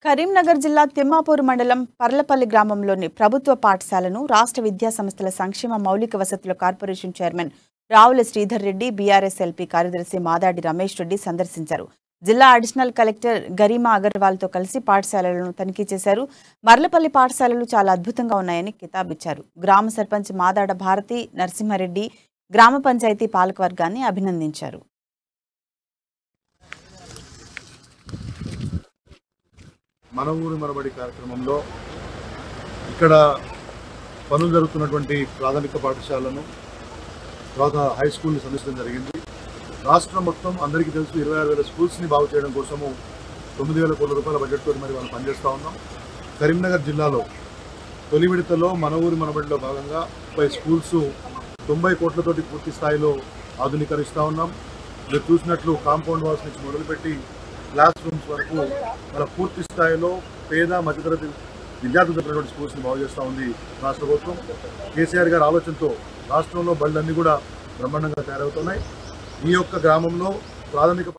కరీంనగర్ జిల్లా తిమ్మాపూర్ మండలం పర్లపల్లి గ్రామంలోని ప్రభుత్వ పాఠశాలను రాష్ట్ర విద్యా సంస్థల సంక్షేమ మౌలిక వసతుల corporation chairman Ravula Sridhar Reddy, BRS LP కార్యదర్శి మాదాడి రమేష్ రెడ్డి సందర్శించారు. జిల్లా అడిషనల్ కలెక్టర్ గరిమా అగర్వాల్తో కలిసి పాఠశాలలను తనిఖీ చేశారు. మర్లపల్లి పాఠశాలలు చాలా అద్భుతంగా ఉన్నాయని కితాబిచ్చారు. గ్రామ సర్పంచ్ మాదాడ భారతి నరసింహారెడ్డి గ్రామ పంచాయతీ పాలకవర్గాన్ని అభినందించారు. మన ఊరు మనబడి కార్యక్రమంలో ఇక్కడ పనులు జరుగుతున్నటువంటి ప్రాథమిక పాఠశాలను తర్వాత హై స్కూల్ని సందర్శించడం జరిగింది. రాష్ట్రం మొత్తం అందరికీ తెలుసు 26,000 స్కూల్స్ని బాగు చేయడం కోసము 9,000 కోట్ల రూపాయల బడ్జెట్తో మరి మనం పనిచేస్తూ ఉన్నాం. కరీంనగర్ జిల్లాలో తొలి విడతలో మన ఊరు మనబడిలో భాగంగా 30 స్కూల్స్ 90 కోట్లతోటి పూర్తి స్థాయిలో ఆధునీకరిస్తూ ఉన్నాం. మీరు చూసినట్లు కాంపౌండ్ వాల్స్ నుంచి మొదలుపెట్టి క్లాస్ రూమ్స్ వరకు మన పూర్తి స్థాయిలో పేద మధ్యతరగతి విద్యార్థులు చెప్పినటువంటి స్కూల్స్ని బాగు చేస్తూ ఉంది రాష్ట్ర ప్రభుత్వం. కేసీఆర్ గారి ఆలోచనతో రాష్ట్రంలో బళ్ళన్నీ కూడా బ్రహ్మాండంగా తయారవుతున్నాయి. ఈ యొక్క గ్రామంలో ప్రాథమిక